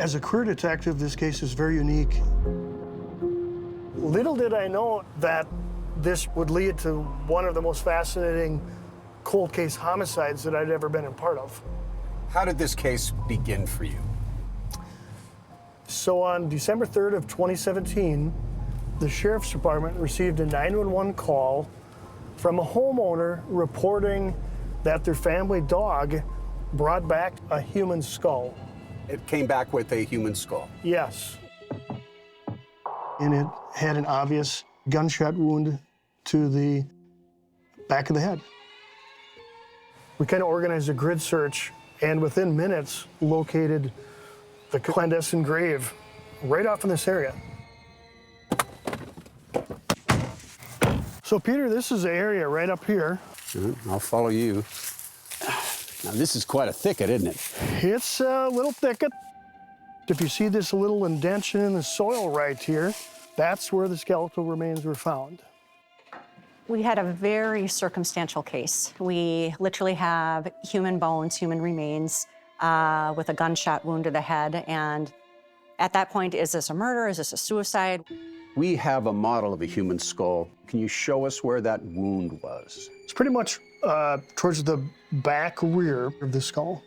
As a career detective, this case is very unique. Little did I know that this would lead to one of the most fascinating cold case homicides that I'd ever been a part of. How did this case begin for you? So on December 3rd of 2017, the Sheriff's Department received a 911 call from a homeowner reporting that their family dog brought back a human skull. It came back with a human skull. Yes. And it had an obvious gunshot wound to the back of the head. We kind of organized a grid search and within minutes located the clandestine grave right off in this area. So Peter, this is the area right up here. I'll follow you. Now this is quite a thicket, isn't it? It's a little thicket. If you see this little indention in the soil right here, that's where the skeletal remains were found. We had a very circumstantial case. We literally have human bones, human remains, with a gunshot wound to the head. And at that point, is this a murder? Is this a suicide? We have a model of a human skull. Can you show us where that wound was? It's pretty much towards the back rear of the skull.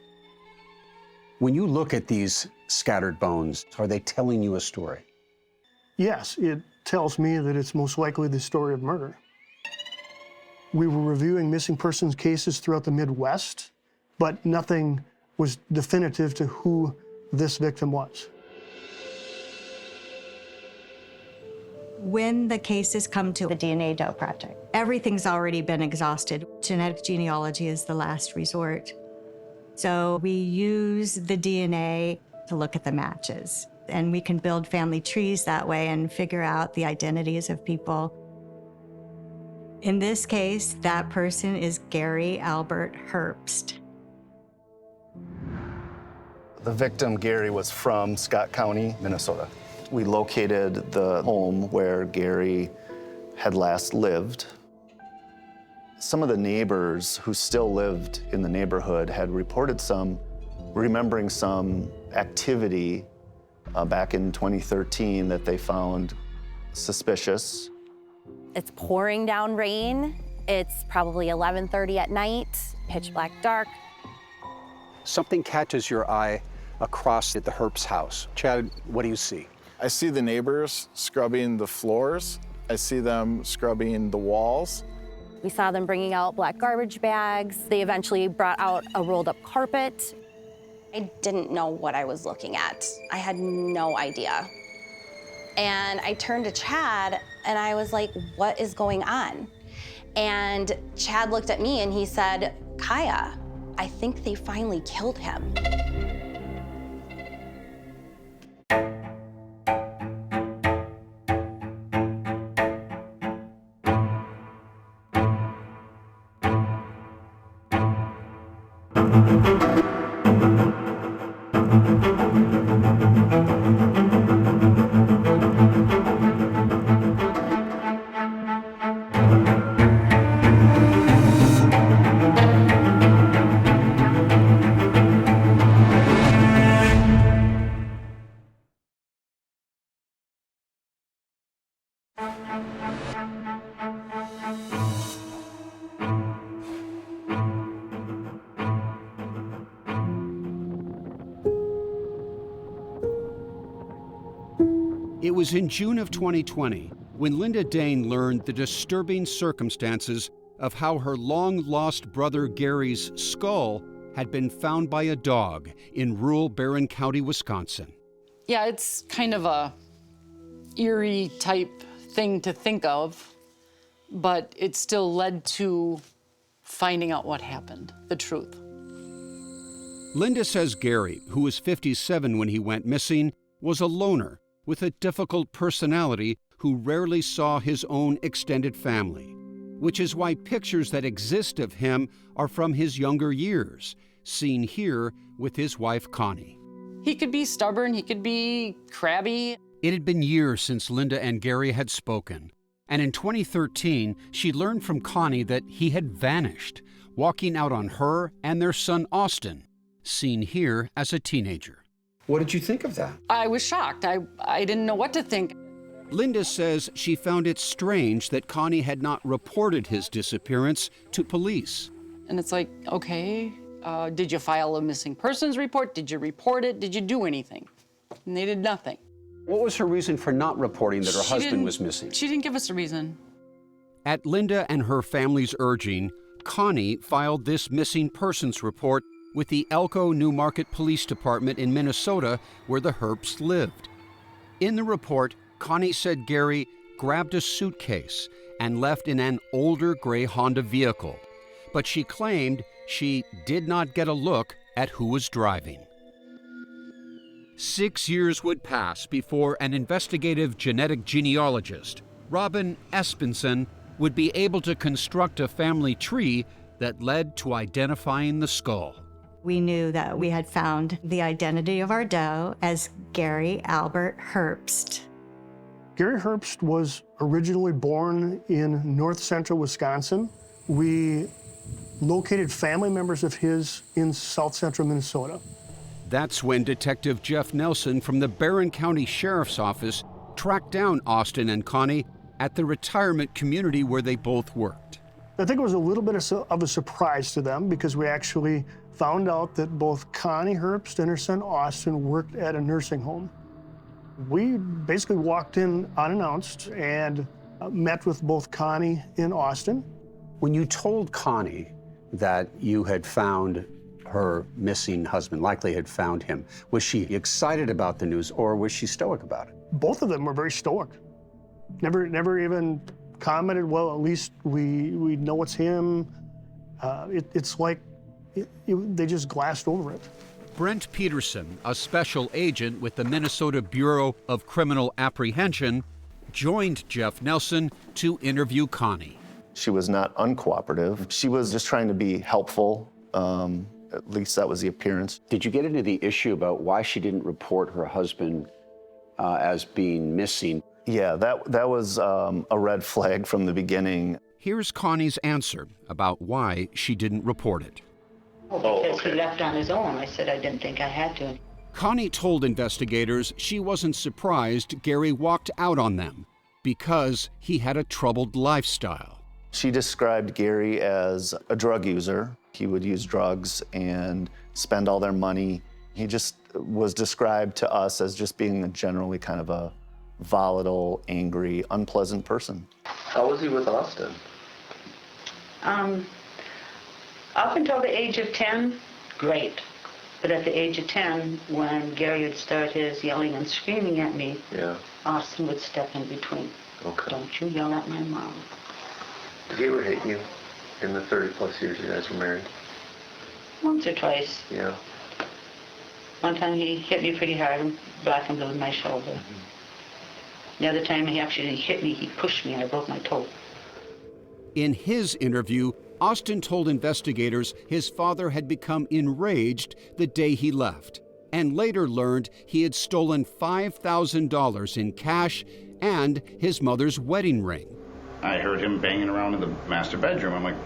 When you look at these scattered bones, are they telling you a story? Yes, it tells me that it's most likely the story of murder. We were reviewing missing persons cases throughout the Midwest, but nothing was definitive to who this victim was. When the cases come to The DNA Doe Project. everything's already been exhausted. Genetic genealogy is the last resort. So we use the DNA to look at the matches. And we can build family trees that way and figure out the identities of people. In this case, that person is Gary Albert Herbst. The victim, Gary, was from Scott County, Minnesota. We located the home where Gary had last lived. Some of the neighbors who still lived in the neighborhood had reported remembering some activity back in 2013 that they found suspicious. It's pouring down rain. It's probably 11:30 at night, pitch black dark. Something catches your eye across at the Herbst house. Chad, what do you see? I see the neighbors scrubbing the floors. I see them scrubbing the walls. We saw them bringing out black garbage bags. They eventually brought out a rolled up carpet. I didn't know what I was looking at. I had no idea. And I turned to Chad and I was like, what is going on? And Chad looked at me and he said, Kaya, I think they finally killed him. It was in June of 2020 when Linda Dane learned the disturbing circumstances of how her long-lost brother Gary's skull had been found by a dog in rural Barron County, Wisconsin. Yeah, it's kind of a eerie type thing to think of, but it still led to finding out what happened, the truth. Linda says Gary, who was 57 when he went missing, was a loner with a difficult personality who rarely saw his own extended family, which is why pictures that exist of him are from his younger years, seen here with his wife Connie. He could be stubborn, he could be crabby. It had been years since Linda and Gary had spoken, and in 2013, she learned from Connie that he had vanished, walking out on her and their son Austin, seen here as a teenager. What did you think of that? I was shocked. I didn't know what to think. Linda says she found it strange that Connie had not reported his disappearance to police. And it's like, okay, did you file a missing persons report? Did you report it? Did you do anything? And they did nothing. What was her reason for not reporting that her husband was missing? She didn't give us a reason. At Linda and her family's urging, Connie filed this missing persons report with the Elko Newmarket Police Department in Minnesota, where the Herbsts lived. In the report, Connie said Gary grabbed a suitcase and left in an older gray Honda vehicle, but she claimed she did not get a look at who was driving. 6 years would pass before an investigative genetic genealogist, Robin Espenson, would be able to construct a family tree that led to identifying the skull. We knew that we had found the identity of our doe as Gary Albert Herbst. Gary Herbst was originally born in north central Wisconsin. We located family members of his in south central Minnesota. That's when Detective Jeff Nelson from the Barron County Sheriff's Office tracked down Austin and Connie at the retirement community where they both worked. I think it was a little bit of a surprise to them because we actually found out that both Connie Herbst and her son Austin worked at a nursing home. We basically walked in unannounced and met with both Connie and Austin. When you told Connie that you had found her missing husband, likely had found him, was she excited about the news or was she stoic about it? Both of them were very stoic. Never even commented, well, at least we know it's him. It's like they just glassed over it. Brent Peterson, a special agent with the Minnesota Bureau of Criminal Apprehension, joined Jeff Nelson to interview Connie. She was not uncooperative. She was just trying to be helpful. At least that was the appearance. Did you get into the issue about why she didn't report her husband as being missing? Yeah, that was a red flag from the beginning. Here's Connie's answer about why she didn't report it. Oh, because he left on his own. I said I didn't think I had to. Connie told investigators she wasn't surprised Gary walked out on them because he had a troubled lifestyle. She described Gary as a drug user. He would use drugs and spend all their money. He just was described to us as just being a generally kind of a volatile, angry, unpleasant person. How was he with Austin? Up until the age of 10, great. But at the age of 10, when Gary would start his yelling and screaming at me, Austin would step in between. Okay. Don't you yell at my mom. Did he ever hit you in the 30-plus years you guys were married? Once or twice. Yeah. One time he hit me pretty hard and black and blue in my shoulder. The other time he actually hit me, he pushed me and I broke my toe. In his interview, Austin told investigators his father had become enraged the day he left, and later learned he had stolen $5,000 in cash and his mother's wedding ring. I heard him banging around in the master bedroom. I'm like,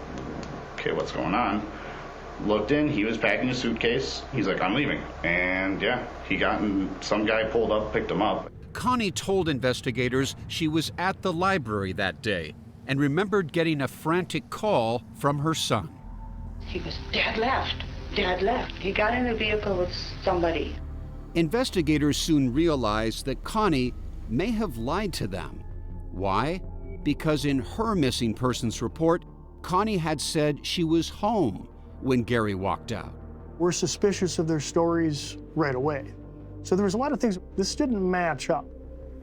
okay, what's going on? Looked in, he was packing a suitcase. He's like, I'm leaving. And yeah, he got in, some guy pulled up, picked him up. Connie told investigators she was at the library that day and remembered getting a frantic call from her son. He was, Dad left. Dad left. He got in a vehicle with somebody. Investigators soon realized that Connie may have lied to them. Why? Because in her missing persons report, Connie had said she was home when Gary walked out. We're suspicious of their stories right away. So there was a lot of things, this didn't match up.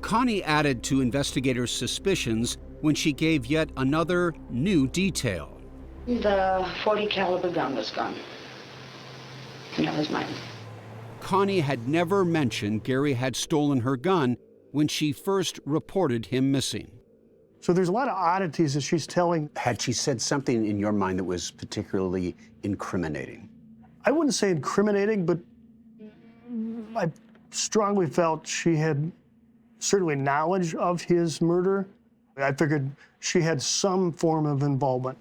Connie added to investigators' suspicions when she gave yet another new detail. The .40 caliber gun was gone. And that was mine. Connie had never mentioned Gary had stolen her gun when she first reported him missing. So there's a lot of oddities that she's telling. Had she said something in your mind that was particularly incriminating? I wouldn't say incriminating, but I strongly felt she had certainly knowledge of his murder. I figured she had some form of involvement.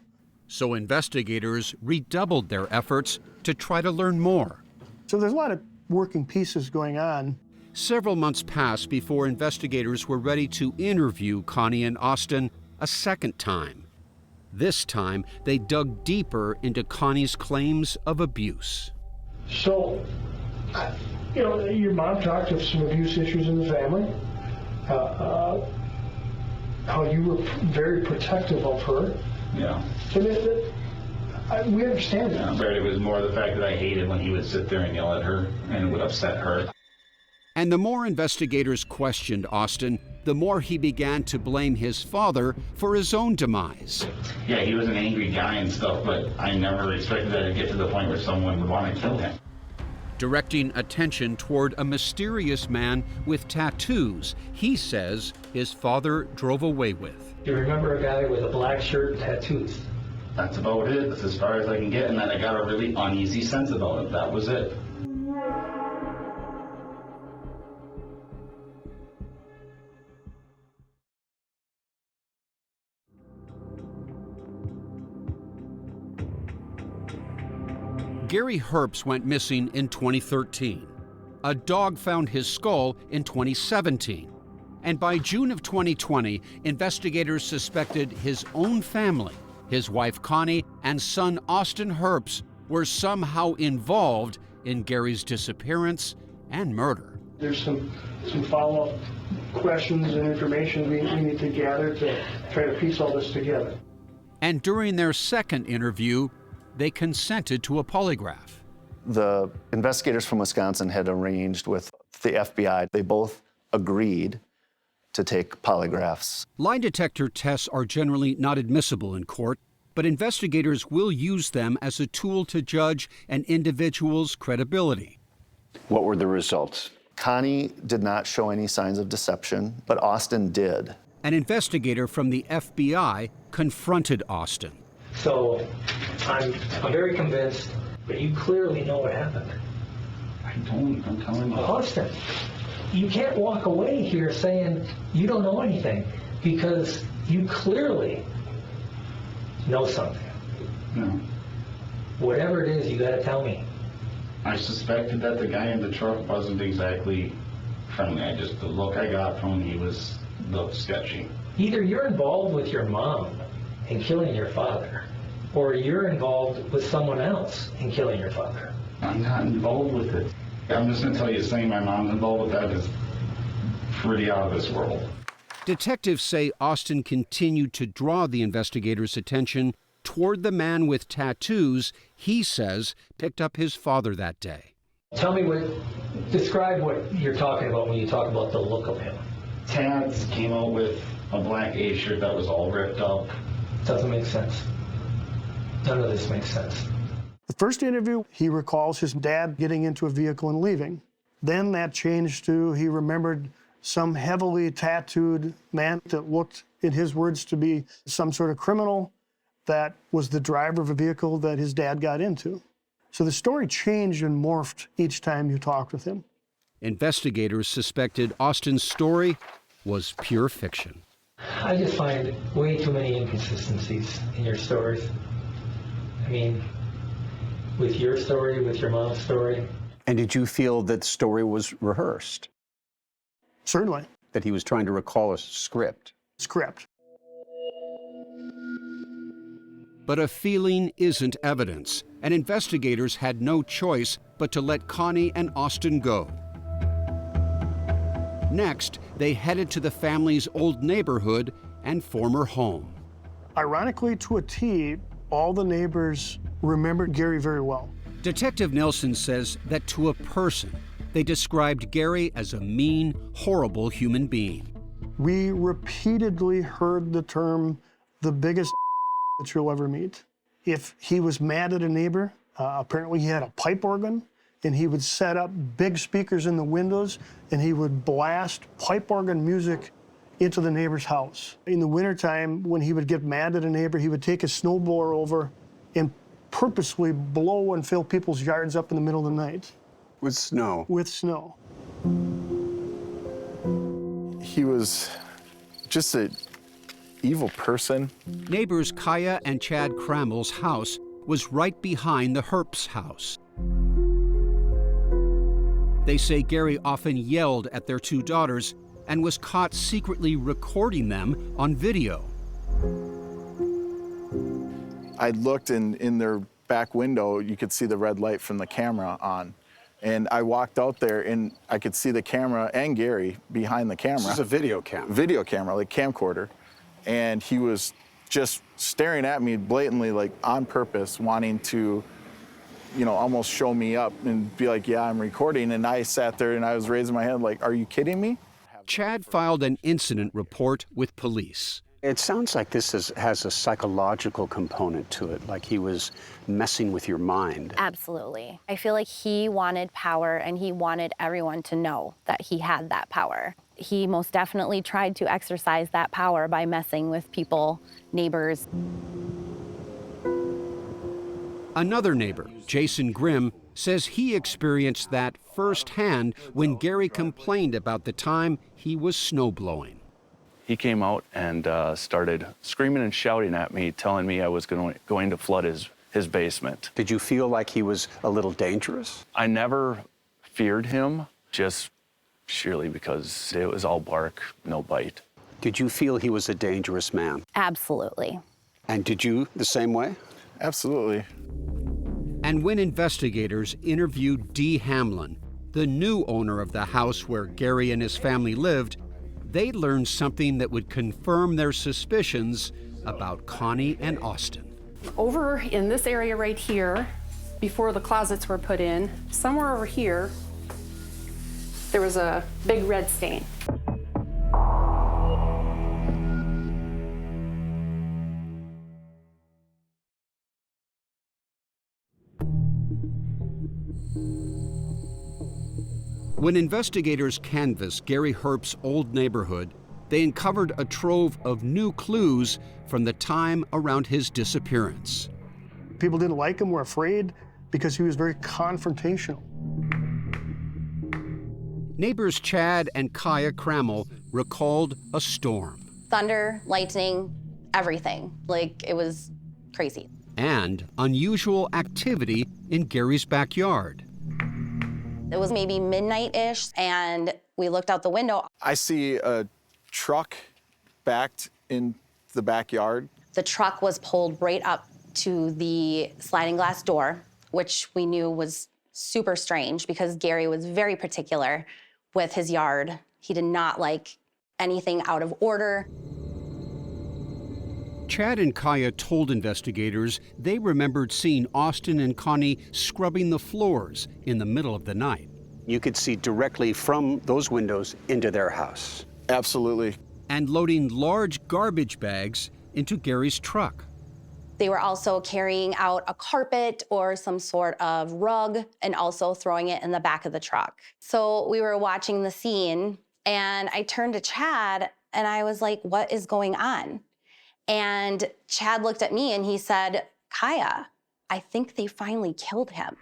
So investigators redoubled their efforts to try to learn more. So there's a lot of working pieces going on. Several months passed before investigators were ready to interview Connie and Austin a second time. This time, they dug deeper into Connie's claims of abuse. So, you know, your mom talked of some abuse issues in the family, how you were very protective of her. Yeah. And we understand that. But it was more the fact that I hated when he would sit there and yell at her, and it would upset her. And the more investigators questioned Austin, the more he began to blame his father for his own demise. Yeah, he was an angry guy and stuff, but I never expected that to get to the point where someone would want to kill him. Directing attention toward a mysterious man with tattoos he says his father drove away with. You remember a guy with a black shirt and tattoos? That's about it. That's as far as I can get, and then I got a really uneasy sense about it. That was it. Gary Herbst went missing in 2013. A dog found his skull in 2017. And by June of 2020, investigators suspected his own family, his wife Connie and son Austin Herbst, were somehow involved in Gary's disappearance and murder. There's some follow-up questions and information we need to gather to try to piece all this together. And during their second interview, they consented to a polygraph. The investigators from Wisconsin had arranged with the FBI. They both agreed to take polygraphs. Lie detector tests are generally not admissible in court, but investigators will use them as a tool to judge an individual's credibility. What were the results? Connie did not show any signs of deception, but Austin did. An investigator from the FBI confronted Austin. So I'm very convinced, but you clearly know what happened. I don't. I'm telling you. Austin, you can't walk away here saying you don't know anything, because you clearly know something. No. Whatever it is, you got to tell me. I suspected that the guy in the truck wasn't exactly friendly. The look I got from him, looked sketchy. Either you're involved with your mom in killing your father, or you're involved with someone else in killing your father. I'm not involved with it. I'm just going to tell you, saying my mom's involved with that is pretty out of this world. Detectives say Austin continued to draw the investigators' attention toward the man with tattoos he says picked up his father that day. Describe what you're talking about when you talk about the look of him. Tats came out with a black A-shirt that was all ripped up. Doesn't make sense. None of this makes sense. The first interview, he recalls his dad getting into a vehicle and leaving. Then that changed to he remembered some heavily tattooed man that looked, in his words, to be some sort of criminal that was the driver of a vehicle that his dad got into. So the story changed and morphed each time you talked with him. Investigators suspected Austin's story was pure fiction. I just find way too many inconsistencies in your stories. I mean, with your story, with your mom's story. And did you feel that the story was rehearsed? Certainly. That he was trying to recall a script? Script. But a feeling isn't evidence, and investigators had no choice but to let Connie and Austin go. Next, they headed to the family's old neighborhood and former home. Ironically, to a T, all the neighbors remembered Gary very well. Detective Nelson says that to a person, they described Gary as a mean, horrible human being. We repeatedly heard the term, the biggest that you'll ever meet. If he was mad at a neighbor, apparently he had a pipe organ, and he would set up big speakers in the windows, and he would blast pipe organ music into the neighbor's house. In the wintertime, when he would get mad at a neighbor, he would take a snowblower over and purposely blow and fill people's yards up in the middle of the night. With snow? With snow. He was just an evil person. Neighbors Kaya and Chad Cramel's house was right behind the Herbst house. They say Gary often yelled at their two daughters and was caught secretly recording them on video. I looked in their back window, you could see the red light from the camera on. And I walked out there and I could see the camera and Gary behind the camera. This is a video camera. Video camera, like camcorder. And he was just staring at me blatantly, like on purpose, wanting to, you know, almost show me up and be like, yeah, I'm recording. And I sat there and I was raising my head like, are you kidding me? Chad filed an incident report with police. It sounds like this has a psychological component to it, like he was messing with your mind. Absolutely. I feel like he wanted power and he wanted everyone to know that he had that power. He most definitely tried to exercise that power by messing with people, neighbors. Another neighbor, Jason Grimm, says he experienced that firsthand when Gary complained about the time he was snowblowing. He came out and started screaming and shouting at me, telling me I was going to flood his basement. Did you feel like he was a little dangerous? I never feared him, just surely because it was all bark, no bite. Did you feel he was a dangerous man? Absolutely. And did you the same way? Absolutely. And when investigators interviewed Dee Hamlin, the new owner of the house where Gary and his family lived, they learned something that would confirm their suspicions about Connie and Austin. Over in this area right here, before the closets were put in, somewhere over here, there was a big red stain. When investigators canvassed Gary Herp's old neighborhood, they uncovered a trove of new clues from the time around his disappearance. People didn't like him, were afraid, because he was very confrontational. Neighbors Chad and Kaya Crammel recalled a storm. Thunder, lightning, everything. Like, it was crazy. And unusual activity in Gary's backyard. It was maybe midnight-ish, and we looked out the window. I see a truck backed in the backyard. The truck was pulled right up to the sliding glass door, which we knew was super strange because Gary was very particular with his yard. He did not like anything out of order. Chad and Kaya told investigators they remembered seeing Austin and Connie scrubbing the floors in the middle of the night. You could see directly from those windows into their house. Absolutely. And loading large garbage bags into Gary's truck. They were also carrying out a carpet or some sort of rug and also throwing it in the back of the truck. So we were watching the scene and I turned to Chad and I was like, what is going on? And Chad looked at me and he said, Kaya, I think they finally killed him.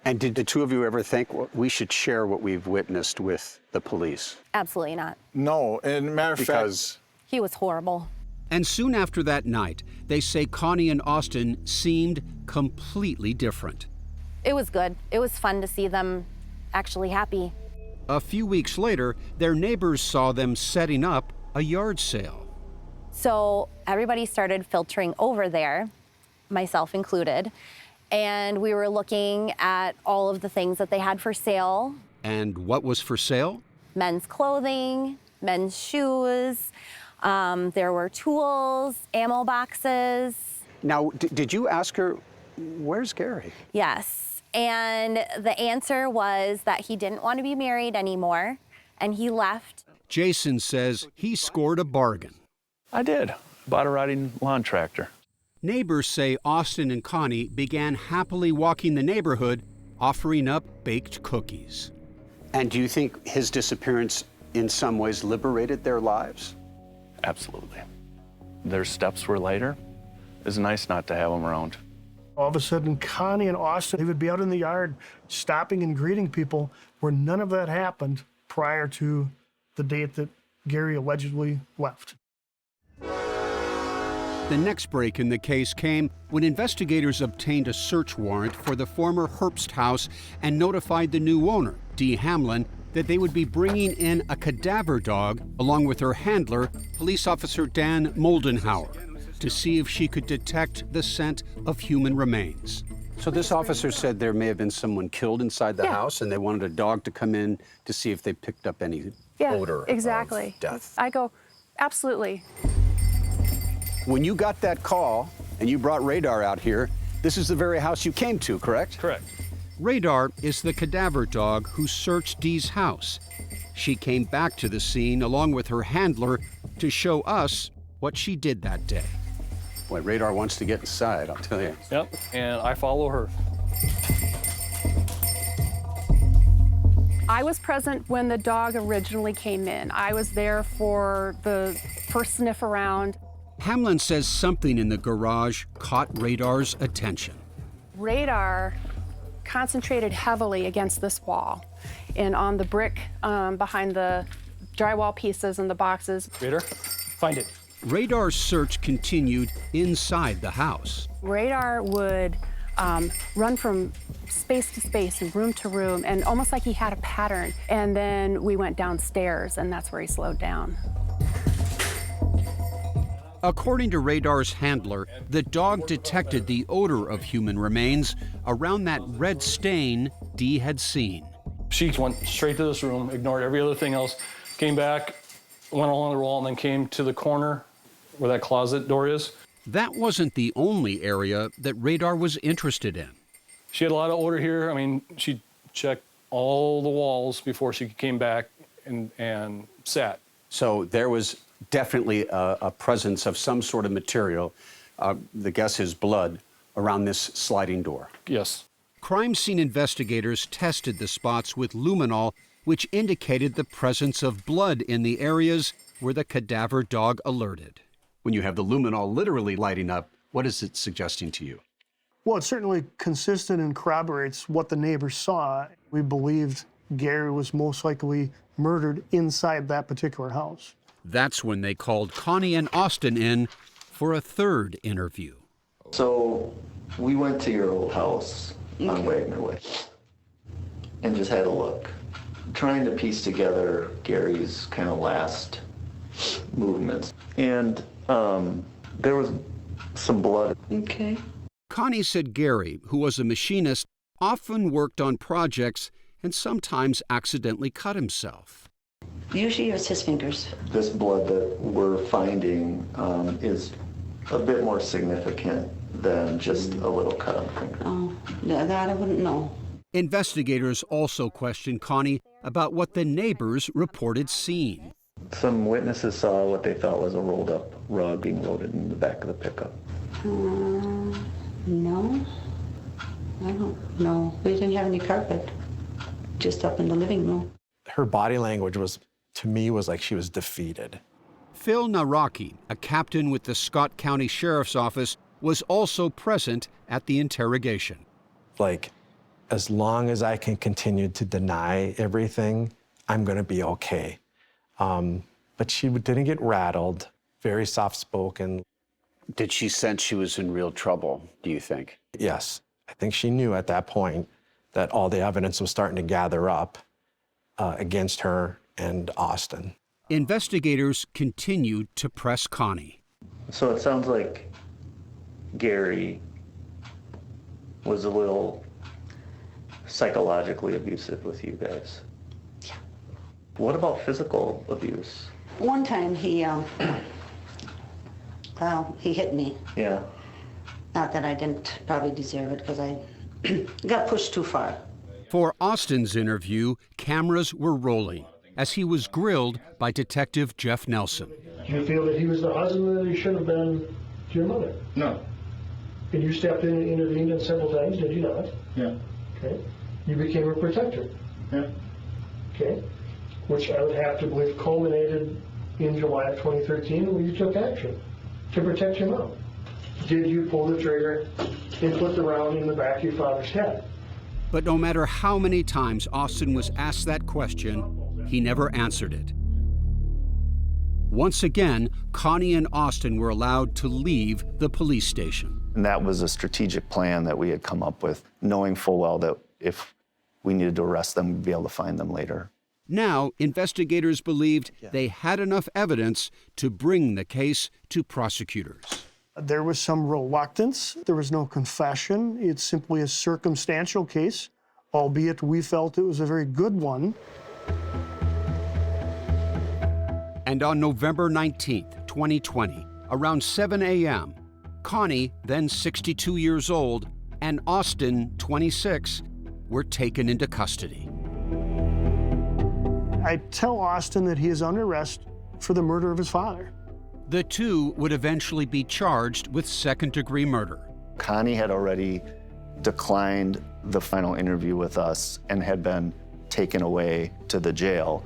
And did the two of you ever think, well, we should share what we've witnessed with the police? Absolutely not. No, and matter of fact, he was horrible. And soon after that night, they say Connie and Austin seemed completely different. It was good. It was fun to see them actually happy. A few weeks later, their neighbors saw them setting up a yard sale. So everybody started filtering over there, myself included, and we were looking at all of the things that they had for sale. And what was for sale? Men's clothing, men's shoes, there were tools, ammo boxes. Now, did you ask her, where's Gary? Yes, and the answer was that he didn't want to be married anymore, and he left. Jason says he scored a bargain. I did. Bought a riding lawn tractor. Neighbors say Austin and Connie began happily walking the neighborhood, offering up baked cookies. And do you think his disappearance in some ways liberated their lives? Absolutely. Their steps were lighter. It was nice not to have them around. All of a sudden, Connie and Austin, they would be out in the yard stopping and greeting people, where none of that happened prior to the date that Gary allegedly left. The next break in the case came when investigators obtained a search warrant for the former Herbst house and notified the new owner, Dee Hamlin, that they would be bringing in a cadaver dog along with her handler, police officer Dan Moldenhauer, to see if she could detect the scent of human remains. So this officer said there may have been someone killed inside the house, and they wanted a dog to come in to see if they picked up any odor exactly. of death. I go, absolutely. When you got that call and you brought Radar out here, this is the very house you came to, correct? Correct. Radar is the cadaver dog who searched Dee's house. She came back to the scene along with her handler to show us what she did that day. Boy, Radar wants to get inside, I'll tell you. Yep, and I follow her. I was present when the dog originally came in. I was there for the first sniff around. Hamlin says something in the garage caught Radar's attention. Radar concentrated heavily against this wall and on the brick behind the drywall pieces and the boxes. Radar, find it. Radar's search continued inside the house. Radar would run from space to space and room to room, and almost like he had a pattern. And then we went downstairs, and that's where he slowed down. According to Radar's handler, the dog detected the odor of human remains around that red stain Dee had seen. She went straight to this room, ignored every other thing else, came back, went along the wall, and then came to the corner where that closet door is. That wasn't the only area that Radar was interested in. She had a lot of odor here. I mean, she checked all the walls before she came back and sat. So there was definitely a presence of some sort of material, the guess is blood, around this sliding door. Yes. Crime scene investigators tested the spots with luminol, which indicated the presence of blood in the areas where the cadaver dog alerted. When you have the luminol literally lighting up, what is it suggesting to you? Well, it's certainly consistent and corroborates what the neighbors saw. We believed Gary was most likely murdered inside that particular house. That's when they called Connie and Austin in for a third interview. So we went to your old house on Wagner Way and just had a look, trying to piece together Gary's kind of last movements. And there was some blood. Okay. Connie said Gary, who was a machinist, often worked on projects and sometimes accidentally cut himself. Usually it was his fingers. This blood that we're finding is a bit more significant than just a little cut on the finger. Oh, that I wouldn't know. Investigators also questioned Connie about what the neighbors reported seeing. Some witnesses saw what they thought was a rolled up rug being loaded in the back of the pickup. No, I don't know. We didn't have any carpet, just up in the living room. Her body language was, to me, was like she was defeated. Phil Naraki, a captain with the Scott County Sheriff's Office, was also present at the interrogation. Like, as long as I can continue to deny everything, I'm going to be okay. But she didn't get rattled, very soft-spoken. Did she sense she was in real trouble, do you think? Yes. I think she knew at that point that all the evidence was starting to gather up against her and Austin. Investigators continued to press Connie. So it sounds like Gary was a little psychologically abusive with you guys. Yeah. What about physical abuse? One time he hit me. Yeah. Not that I didn't probably deserve it, because I got pushed too far. For Austin's interview, cameras were rolling as he was grilled by Detective Jeff Nelson. Do you feel that he was the husband that he should have been to your mother? No. And you stepped in and intervened several times, did you not? Yeah. Okay. You became a protector. Yeah. Okay. Which I would have to believe culminated in July of 2013 when you took action to protect your mom. Did you pull the trigger and put the round in the back of your father's head? But no matter how many times Austin was asked that question, he never answered it. Once again, Connie and Austin were allowed to leave the police station. And that was a strategic plan that we had come up with, knowing full well that if we needed to arrest them, we'd be able to find them later. Now, investigators believed they had enough evidence to bring the case to prosecutors. There was some reluctance. There was no confession. It's simply a circumstantial case, albeit we felt it was a very good one. And on November 19th, 2020, around 7 a.m., Connie, then 62 years old, and Austin, 26, were taken into custody. I tell Austin that he is under arrest for the murder of his father. The two would eventually be charged with second-degree murder. Connie had already declined the final interview with us and had been taken away to the jail.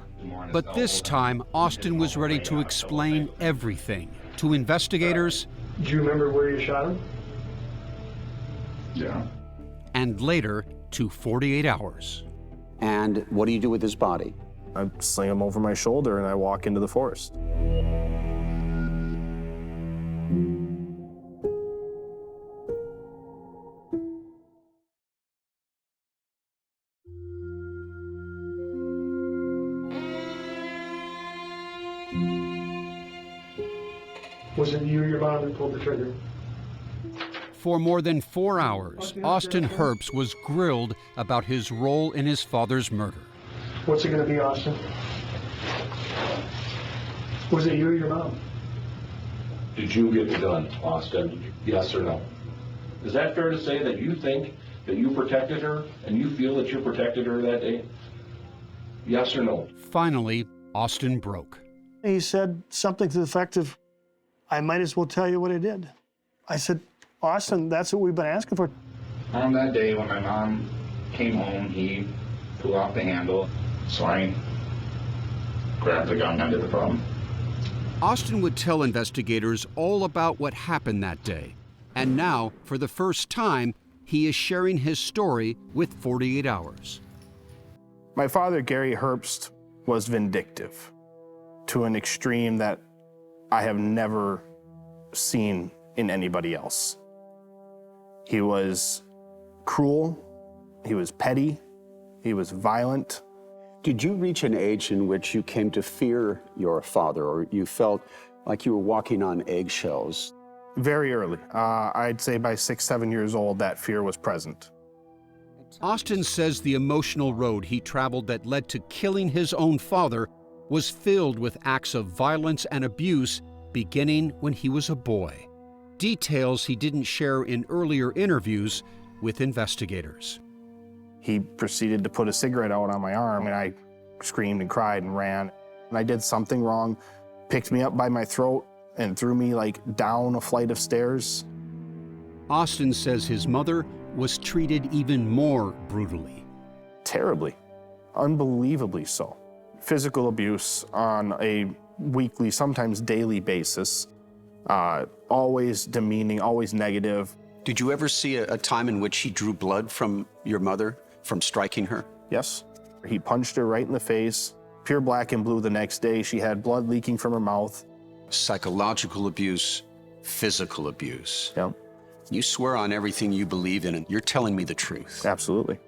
But this time, Austin was ready to explain everything to investigators. Do you remember where you shot him? Yeah. And later to 48 Hours. And what do you do with his body? I sling him over my shoulder and I walk into the forest. Was it you or your mom that pulled the trigger? For more than 4 hours, Austin Herbst was grilled about his role in his father's murder. What's it going to be, Austin? Was it you or your mom? Did you get the gun, Austin? Yes or no? Is that fair to say that you think that you protected her and you feel that you protected her that day? Yes or no? Finally, Austin broke. He said something to the effect of, I might as well tell you what I did. I said, Austin, that's what we've been asking for. On that day when my mom came home, he pulled off the handle, so I grabbed the gun and did the problem. Austin would tell investigators all about what happened that day. And now, for the first time, he is sharing his story with 48 Hours. My father, Gary Herbst, was vindictive to an extreme that I have never seen in anybody else. He was cruel, he was petty, he was violent. Did you reach an age in which you came to fear your father, or you felt like you were walking on eggshells? Very early. I'd say by 6, 7 years old, that fear was present. Austin says the emotional road he traveled that led to killing his own father was filled with acts of violence and abuse beginning when he was a boy. Details he didn't share in earlier interviews with investigators. He proceeded to put a cigarette out on my arm, and I screamed and cried and ran. And I did something wrong, picked me up by my throat and threw me down a flight of stairs. Austin says his mother was treated even more brutally. Terribly, unbelievably so. Physical abuse on a weekly, sometimes daily basis. Always demeaning, always negative. Did you ever see a time in which he drew blood from your mother from striking her? Yes. He punched her right in the face, pure black and blue the next day. She had blood leaking from her mouth. Psychological abuse, physical abuse. Yeah. You swear on everything you believe in, and you're telling me the truth. Absolutely.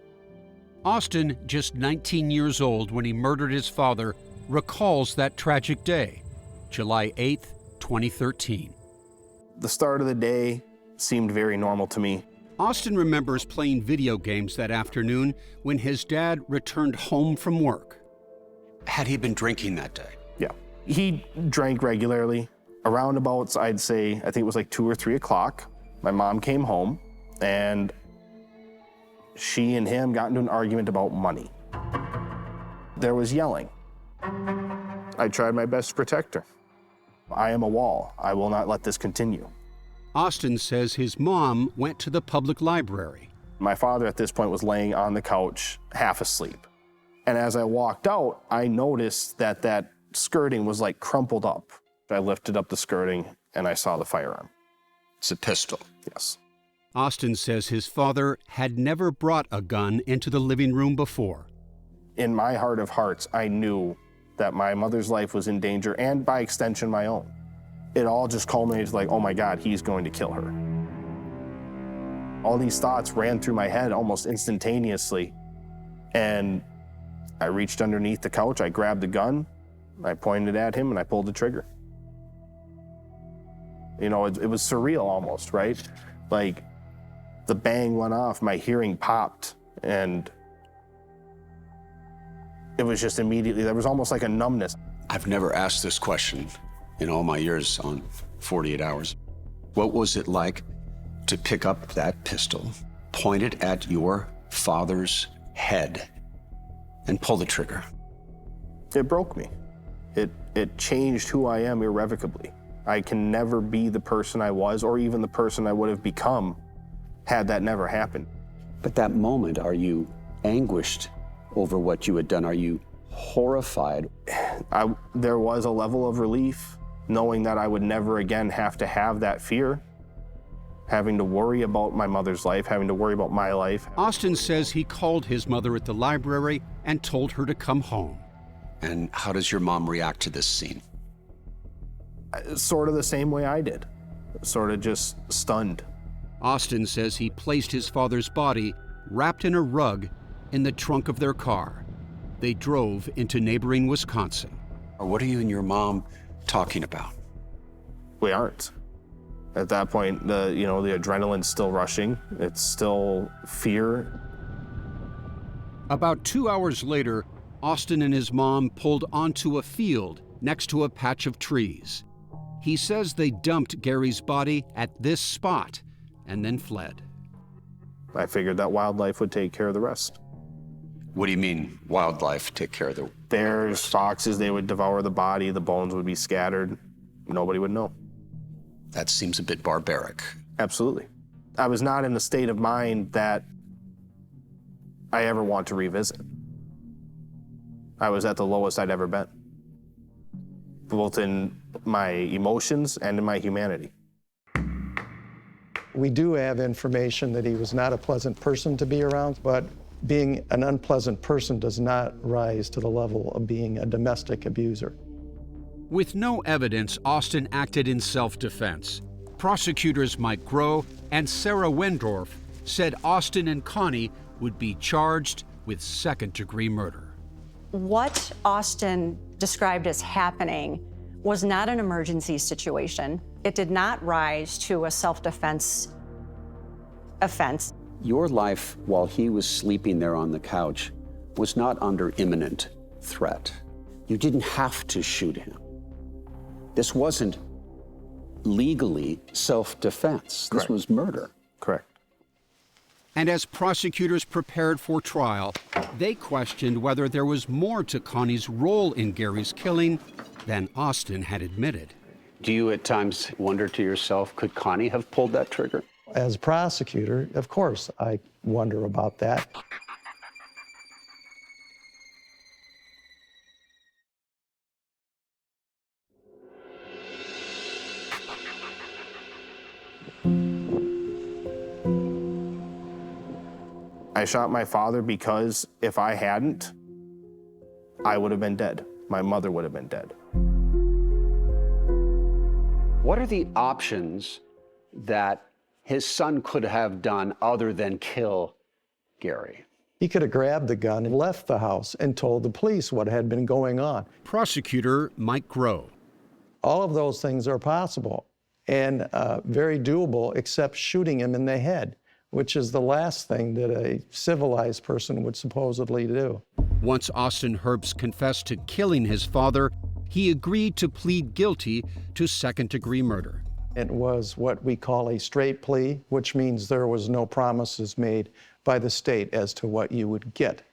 Austin, just 19 years old when he murdered his father, recalls that tragic day, July 8th, 2013. The start of the day seemed very normal to me. Austin remembers playing video games that afternoon when his dad returned home from work. Had he been drinking that day? Yeah. He drank regularly. Around about, I'd say, I think it was 2 or 3 o'clock, my mom came home and she and him got into an argument about money. There was yelling. I tried my best to protect her. I am a wall. I will not let this continue. Austin says his mom went to the public library. My father at this point was laying on the couch, half asleep. And as I walked out, I noticed that skirting was crumpled up. I lifted up the skirting and I saw the firearm. It's a pistol. Yes. Austin says his father had never brought a gun into the living room before. In my heart of hearts, I knew that my mother's life was in danger, and by extension, my own. It all just culminated like, oh my God, he's going to kill her. All these thoughts ran through my head almost instantaneously. And I reached underneath the couch, I grabbed the gun, I pointed at him, and I pulled the trigger. You know, it was surreal almost, right? Like, the bang went off, my hearing popped, and it was just immediately, there was almost like a numbness. I've never asked this question in all my years on 48 Hours. What was it like to pick up that pistol, point it at your father's head, and pull the trigger? It broke me. It changed who I am irrevocably. I can never be the person I was, or even the person I would have become had that never happened. But that moment, are you anguished over what you had done? Are you horrified? There was a level of relief, knowing that I would never again have to have that fear, having to worry about my mother's life, having to worry about my life. Austin says he called his mother at the library and told her to come home. And how does your mom react to this scene? Sort of the same way I did, sort of just stunned. Austin says he placed his father's body, wrapped in a rug, in the trunk of their car. They drove into neighboring Wisconsin. What are you and your mom talking about? We aren't. At that point, the adrenaline's still rushing. It's still fear. About 2 hours later, Austin and his mom pulled onto a field next to a patch of trees. He says they dumped Gary's body at this spot and then fled. I figured that wildlife would take care of the rest. What do you mean, wildlife take care of the... Bears, foxes, they would devour the body, the bones would be scattered. Nobody would know. That seems a bit barbaric. Absolutely. I was not in the state of mind that I ever want to revisit. I was at the lowest I'd ever been, both in my emotions and in my humanity. We do have information that he was not a pleasant person to be around, but being an unpleasant person does not rise to the level of being a domestic abuser. With no evidence, Austin acted in self-defense. Prosecutors Mike Groh and Sarah Wendorf said Austin and Connie would be charged with second-degree murder. What Austin described as happening was not an emergency situation. It did not rise to a self-defense offense. Your life, while he was sleeping there on the couch, was not under imminent threat. You didn't have to shoot him. This wasn't legally self-defense. This was murder. Correct. And as prosecutors prepared for trial, they questioned whether there was more to Connie's role in Gary's killing than Austin had admitted. Do you at times wonder to yourself, could Connie have pulled that trigger? As prosecutor, of course, I wonder about that. I shot my father because if I hadn't, I would have been dead. My mother would have been dead. What are the options that his son could have done other than kill Gary? He could have grabbed the gun and left the house and told the police what had been going on. Prosecutor Mike Groh. All of those things are possible and very doable, except shooting him in the head, which is the last thing that a civilized person would supposedly do. Once Austin Herbst confessed to killing his father, he agreed to plead guilty to second-degree murder. It was what we call a straight plea, which means there was no promises made by the state as to what you would get.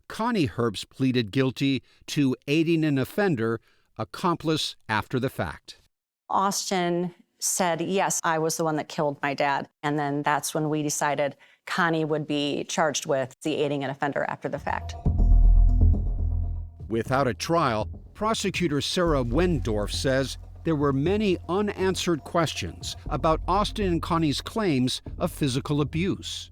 Connie Herbst pleaded guilty to aiding an offender, accomplice after the fact. Austin said, yes, I was the one that killed my dad. And then that's when we decided Connie would be charged with the aiding an offender after the fact. Without a trial, prosecutor Sarah Wendorf says there were many unanswered questions about Austin and Connie's claims of physical abuse.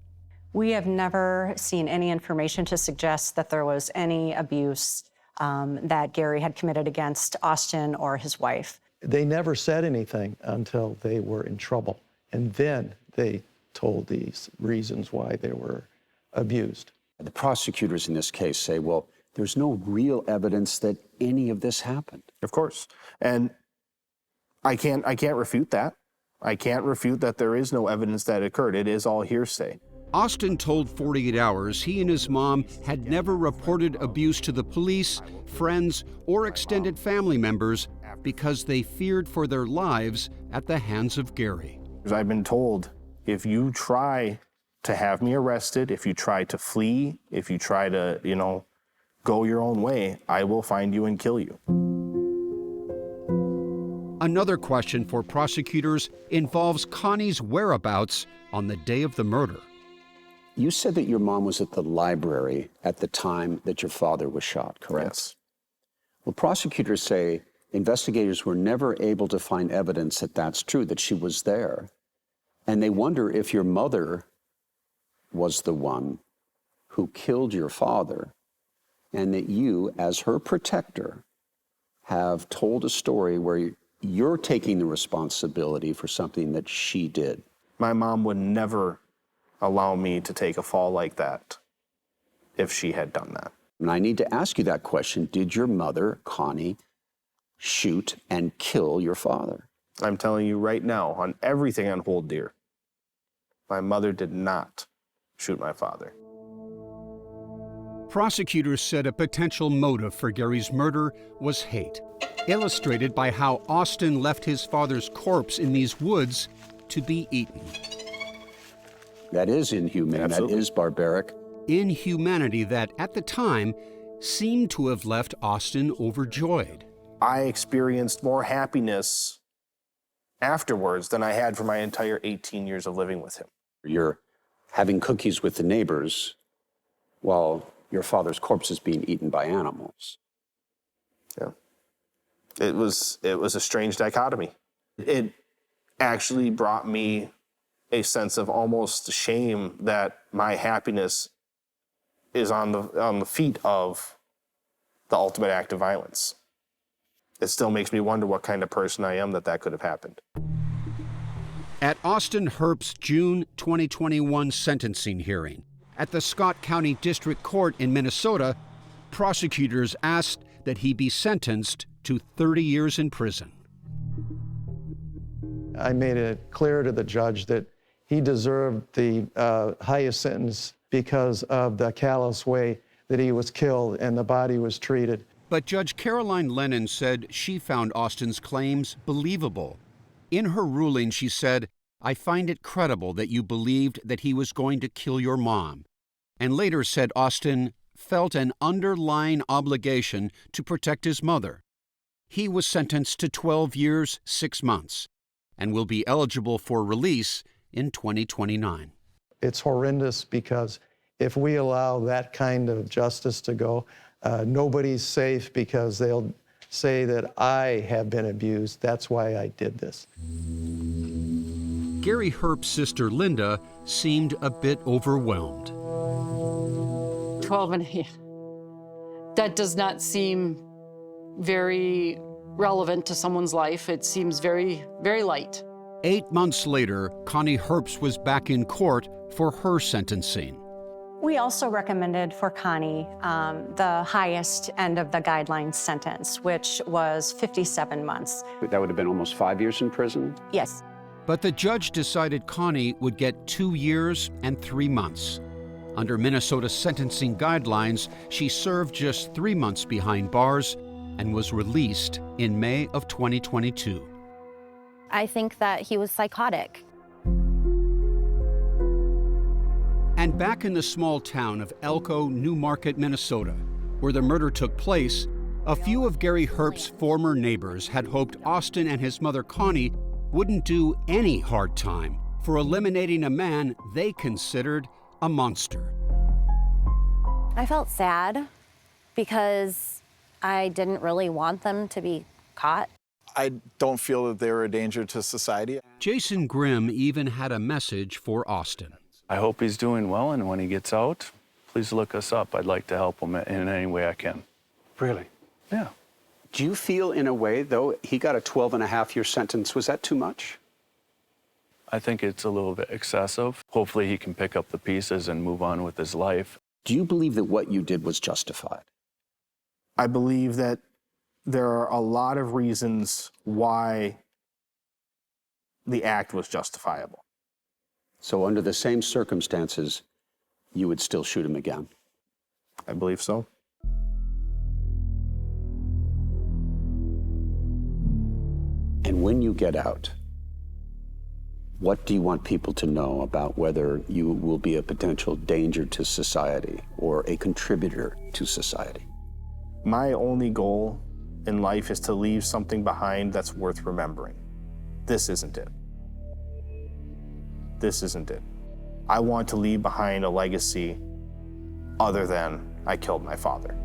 We have never seen any information to suggest that there was any abuse that Gary had committed against Austin or his wife. They never said anything until they were in trouble, and then they told these reasons why they were abused. The prosecutors in this case say, well, there's no real evidence that any of this happened. Of course. And I can't refute that. I can't refute that there is no evidence that occurred. It is all hearsay. Austin told 48 Hours he and his mom had never reported abuse to the police, friends, or extended family members because they feared for their lives at the hands of Gary. I've been told, if you try to have me arrested, if you try to flee, if you try to, go your own way, I will find you and kill you. Another question for prosecutors involves Connie's whereabouts on the day of the murder. You said that your mom was at the library at the time that your father was shot, correct? Yes. Well, prosecutors say investigators were never able to find evidence that that's true, that she was there. And they wonder if your mother was the one who killed your father, and that you, as her protector, have told a story where you're taking the responsibility for something that she did. My mom would never allow me to take a fall like that if she had done that. And I need to ask you that question. Did your mother, Connie, shoot and kill your father? I'm telling you right now, on everything on Hold Dear, my mother did not shoot my father. Prosecutors said a potential motive for Gary's murder was hate, illustrated by how Austin left his father's corpse in these woods to be eaten. That is inhumane. Absolutely. That is barbaric. Inhumanity that, at the time, seemed to have left Austin overjoyed. I experienced more happiness afterwards than I had for my entire 18 years of living with him. You're having cookies with the neighbors while your father's corpse is being eaten by animals. Yeah. It was a strange dichotomy. It actually brought me a sense of almost shame that my happiness is on the feet of the ultimate act of violence. It still makes me wonder what kind of person I am that could have happened. At Austin Herbst's June 2021 sentencing hearing at the Scott County District Court in Minnesota, prosecutors asked that he be sentenced to 30 years in prison. I made it clear to the judge that he deserved the highest sentence because of the callous way that he was killed and the body was treated. But Judge Caroline Lennon said she found Austin's claims believable. In her ruling, she said, "I find it credible that you believed that he was going to kill your mom," and later said Austin felt an underlying obligation to protect his mother. He was sentenced to 12 years, 6 months, and will be eligible for release in 2029. It's horrendous because if we allow that kind of justice to go, nobody's safe because they'll say that I have been abused. That's why I did this. Gary Herbst's sister Linda seemed a bit overwhelmed. 12 and a half. That does not seem very relevant to someone's life. It seems very, very light. 8 months later, Connie Herbst was back in court for her sentencing. We also recommended for Connie the highest end of the guideline sentence, which was 57 months. That would have been almost 5 years in prison? Yes. But the judge decided Connie would get 2 years and 3 months. Under Minnesota sentencing guidelines, she served just 3 months behind bars and was released in May of 2022. I think that he was psychotic. And back in the small town of Elko, New Market, Minnesota, where the murder took place, a few of Gary Herbst's former neighbors had hoped Austin and his mother Connie wouldn't do any hard time for eliminating a man they considered a monster. I felt sad because I didn't really want them to be caught. I don't feel that they're a danger to society. Jason Grimm even had a message for Austin. I hope he's doing well, and when he gets out, please look us up. I'd like to help him in any way I can. Really? Yeah. Do you feel, in a way, though, he got a 12-and-a-half-year sentence? Was that too much? I think it's a little bit excessive. Hopefully he can pick up the pieces and move on with his life. Do you believe that what you did was justified? I believe that there are a lot of reasons why the act was justifiable. So under the same circumstances, you would still shoot him again? I believe so. And when you get out, what do you want people to know about whether you will be a potential danger to society or a contributor to society? My only goal in life is to leave something behind that's worth remembering. This isn't it. This isn't it. I want to leave behind a legacy other than I killed my father.